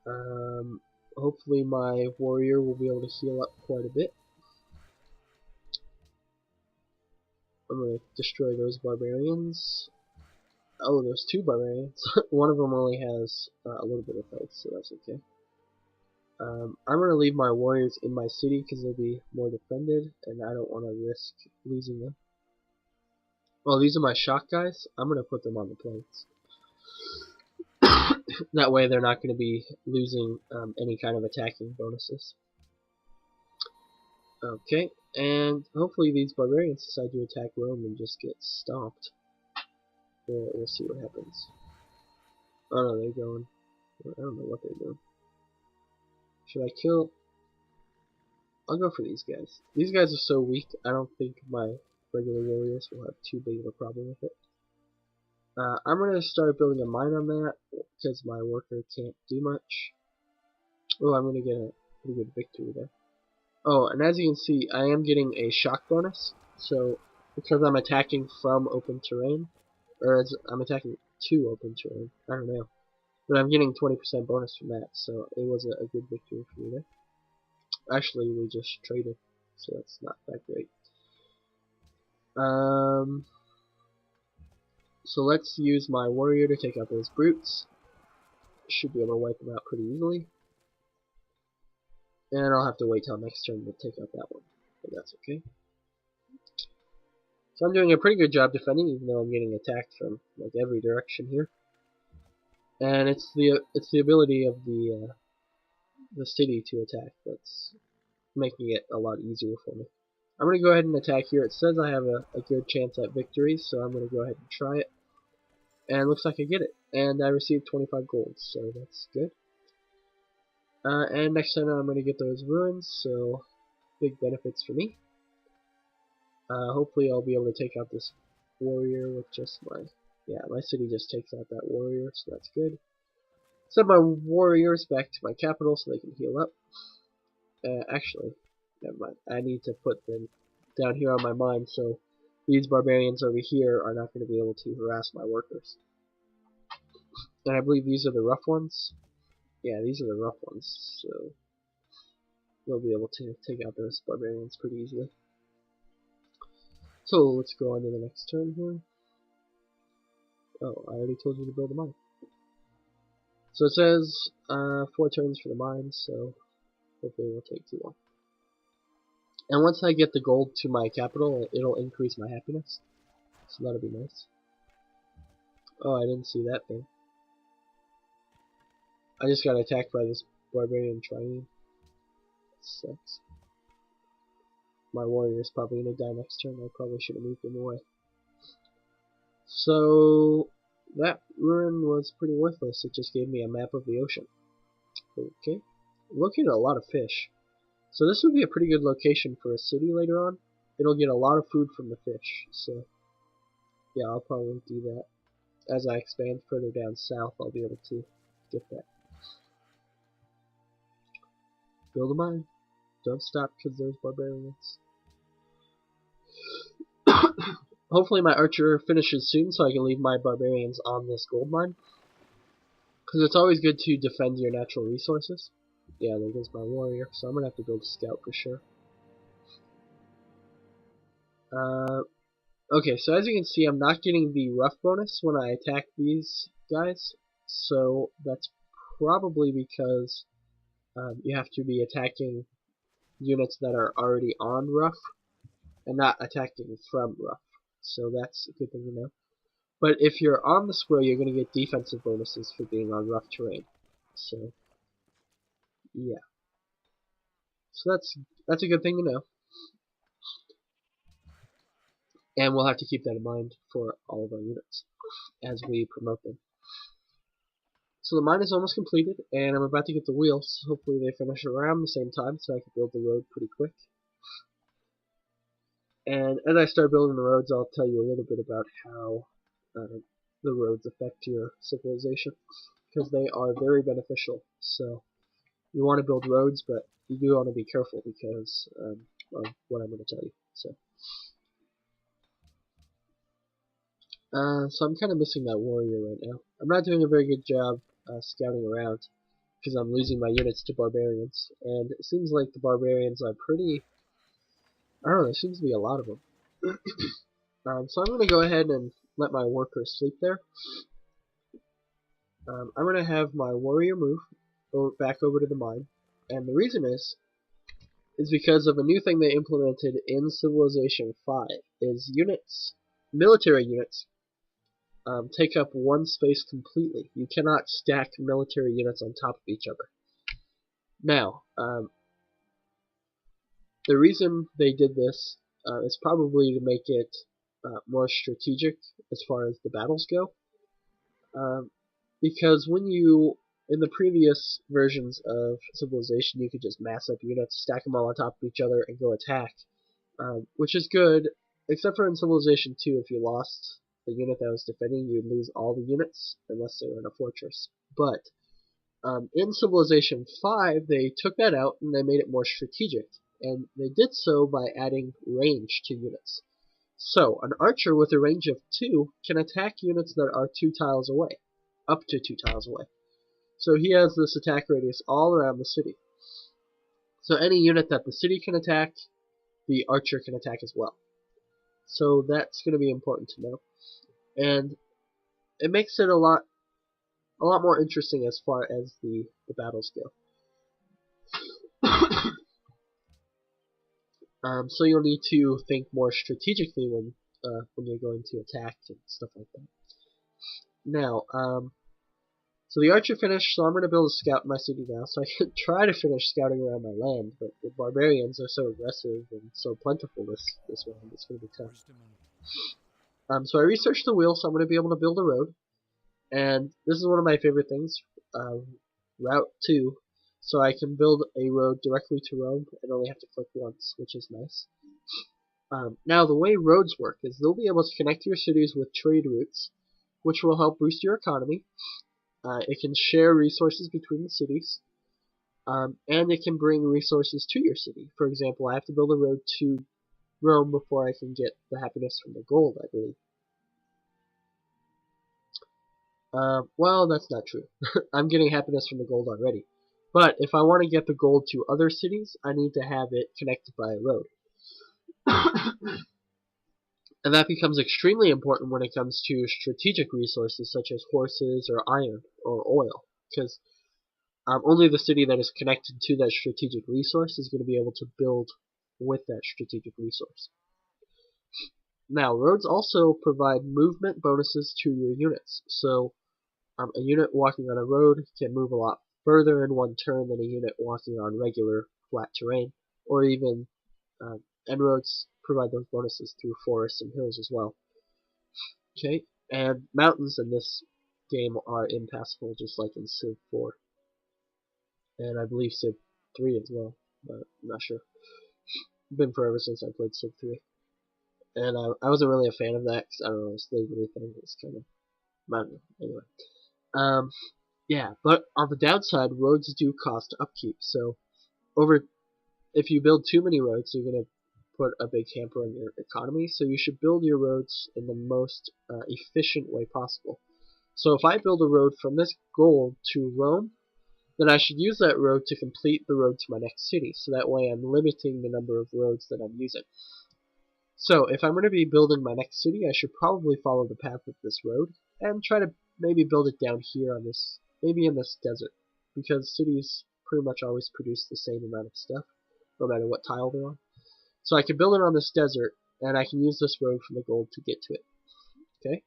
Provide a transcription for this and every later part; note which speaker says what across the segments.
Speaker 1: Um, Hopefully my warrior will be able to heal up quite a bit. I'm going to destroy those barbarians. Oh, there's two barbarians. One of them only has a little bit of health, so that's okay. I'm going to leave my warriors in my city because they'll be more defended, and I don't want to risk losing them. Well, these are my shock guys. I'm going to put them on the plates. That way they're not going to be losing any kind of attacking bonuses. Okay, and hopefully these barbarians decide to attack Rome and just get stomped. We'll see what happens. Oh no, they're going. I don't know what they're doing. Should I kill? I'll go for these guys. These guys are so weak, I don't think my regular warriors will have too big of a problem with it. I'm going to start building a mine on that, because my worker can't do much. Oh, I'm going to get a pretty good victory there. Oh, and as you can see, I am getting a shock bonus. So, because I'm attacking from open terrain, or as I'm attacking to open terrain, I don't know. But I'm getting 20% bonus from that, so it was a good victory for me there. Actually, we just traded, so that's not that great. So let's use my warrior to take out those brutes. Should be able to wipe them out pretty easily. And I'll have to wait till next turn to take out that one, but that's okay. So I'm doing a pretty good job defending, even though I'm getting attacked from like every direction here. And it's the ability of the city to attack that's making it a lot easier for me. I'm going to go ahead and attack here. It says I have a good chance at victory, so I'm going to go ahead and try it. And it looks like I get it. And I received 25 gold, so that's good. And next time I'm going to get those ruins, so big benefits for me. Hopefully I'll be able to take out this warrior with just my city just takes out that warrior, so that's good. Send my warriors back to my capital so they can heal up. Actually, never mind. I need to put them down here on my mine, so these barbarians over here are not going to be able to harass my workers. And I believe these are the rough ones. Yeah, these are the rough ones, so they'll be able to take out those barbarians pretty easily. So let's go on to the next turn here. Oh, I already told you to build a mine. So it says 4 turns for the mine, so hopefully it won't take too long. And once I get the gold to my capital, it'll increase my happiness. So that'll be nice. Oh, I didn't see that thing. I just got attacked by this barbarian triune. That sucks. My warrior is probably going to die next turn. I probably should have moved him away. So that ruin was pretty worthless. It just gave me a map of the ocean. Okay. Located a lot of fish. So this would be a pretty good location for a city later on. It'll get a lot of food from the fish. So yeah, I'll probably do that. As I expand further down south, I'll be able to get that. Build a mine. Don't stop because there's barbarians. Hopefully my archer finishes soon so I can leave my barbarians on this gold mine. Because it's always good to defend your natural resources. Yeah, there goes my warrior, so I'm going to have to build a scout for sure. Okay, so as you can see, I'm not getting the rough bonus when I attack these guys. So that's probably because you have to be attacking units that are already on rough and not attacking from rough. So that's a good thing to know. But if you're on the square, you're going to get defensive bonuses for being on rough terrain. So yeah. So that's a good thing to know. And we'll have to keep that in mind for all of our units as we promote them. So the mine is almost completed, and I'm about to get the wheels. Hopefully they finish around the same time so I can build the road pretty quick. And as I start building the roads, I'll tell you a little bit about how the roads affect your civilization, because they are very beneficial. So you want to build roads, but you do want to be careful because of what I'm going to tell you. So I'm kind of missing that warrior right now. I'm not doing a very good job scouting around. because I'm losing my units to barbarians, and it seems like the barbarians are pretty. I don't know. There seems to be a lot of them. So I'm going to go ahead and let my workers sleep there. I'm going to have my warrior move back over to the mine, and the reason is because of a new thing they implemented in Civilization 5. Is military units, take up one space completely. You cannot stack military units on top of each other. Now, the reason they did this is probably to make it more strategic as far as the battles go. Because in the previous versions of Civilization, you could just mass up units, stack them all on top of each other, and go attack. Which is good, except for in Civilization 2, if you lost the unit that was defending, you'd lose all the units, unless they were in a fortress. But in Civilization 5, they took that out and they made it more strategic. And they did so by adding range to units. So, an archer with a range of 2 can attack units that are 2 tiles away, up to 2 tiles away. So he has this attack radius all around the city. So any unit that the city can attack, the archer can attack as well. So that's going to be important to know. And it makes it a lot more interesting as far as the battles go. So you'll need to think more strategically when you're going to attack and stuff like that. Now, so the archer finished, so I'm going to build a scout in my city now, so I can try to finish scouting around my land, but the barbarians are so aggressive and so plentiful this round, it's going to be tough. So I researched the wheel, so I'm going to be able to build a road, and this is one of my favorite things, Route 2, so I can build a road directly to Rome and only have to click once, which is nice. Now the way roads work is they'll be able to connect your cities with trade routes, which will help boost your economy. It can share resources between the cities, and it can bring resources to your city. For example, I have to build a road to Rome before I can get the happiness from the gold, I believe. Well, that's not true. I'm getting happiness from the gold already. But if I want to get the gold to other cities, I need to have it connected by a road. And that becomes extremely important when it comes to strategic resources such as horses or iron or oil. Because only the city that is connected to that strategic resource is going to be able to build with that strategic resource. Now, roads also provide movement bonuses to your units. So, a unit walking on a road can move a lot further in one turn than a unit walking on regular flat terrain, or even and roads provide those bonuses through forests and hills as well. Okay, and mountains in this game are impassable, just like in Civ 4, and I believe Civ 3 as well, but I'm not sure. It's been forever since I played Civ 3, and I wasn't really a fan of that because I don't know, slavery thing is kind of, I don't know, anyway. Yeah, but on the downside, roads do cost upkeep. So, if you build too many roads, you're going to put a big hamper on your economy. So you should build your roads in the most efficient way possible. So if I build a road from this goal to Rome, then I should use that road to complete the road to my next city. So that way I'm limiting the number of roads that I'm using. So if I'm going to be building my next city, I should probably follow the path of this road and try to maybe build it down here on this, maybe in this desert, because cities pretty much always produce the same amount of stuff, no matter what tile they're on. So I can build it on this desert, and I can use this road from the gold to get to it. Okay,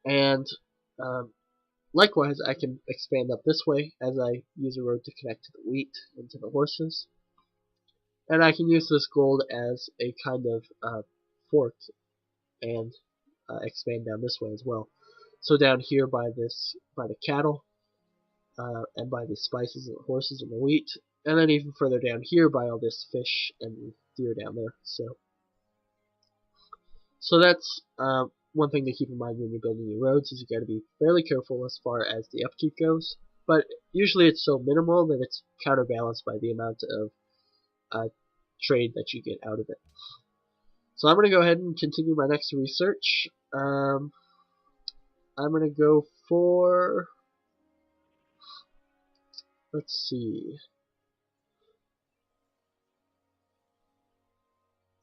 Speaker 1: and likewise, I can expand up this way as I use a road to connect to the wheat and to the horses, and I can use this gold as a kind of fork and expand down this way as well. So down here by the cattle, and by the spices and the horses and the wheat, and then even further down here by all this fish and deer down there. So that's one thing to keep in mind when you're building your roads, is you got to be fairly careful as far as the upkeep goes. But usually it's so minimal that it's counterbalanced by the amount of trade that you get out of it. So I'm going to go ahead and continue my next research. I'm going to go for let's see.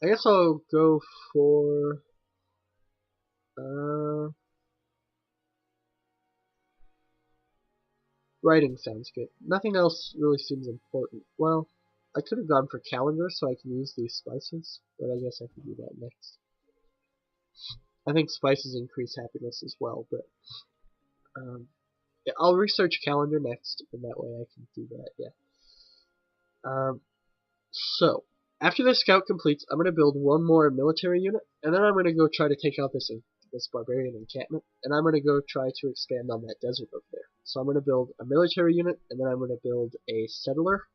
Speaker 1: I guess I'll go for writing sounds good. Nothing else really seems important. Well, I could have gone for calendar so I can use these spices, but I guess I can do that next. I think spices increase happiness as well, but yeah, I'll research calendar next, and that way I can do that. Yeah. So after this scout completes, I'm gonna build one more military unit, and then I'm gonna go try to take out this barbarian encampment, and I'm gonna go try to expand on that desert over there. So I'm gonna build a military unit, and then I'm gonna build a settler,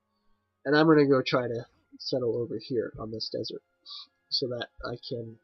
Speaker 1: and I'm gonna go try to settle over here on this desert, so that I can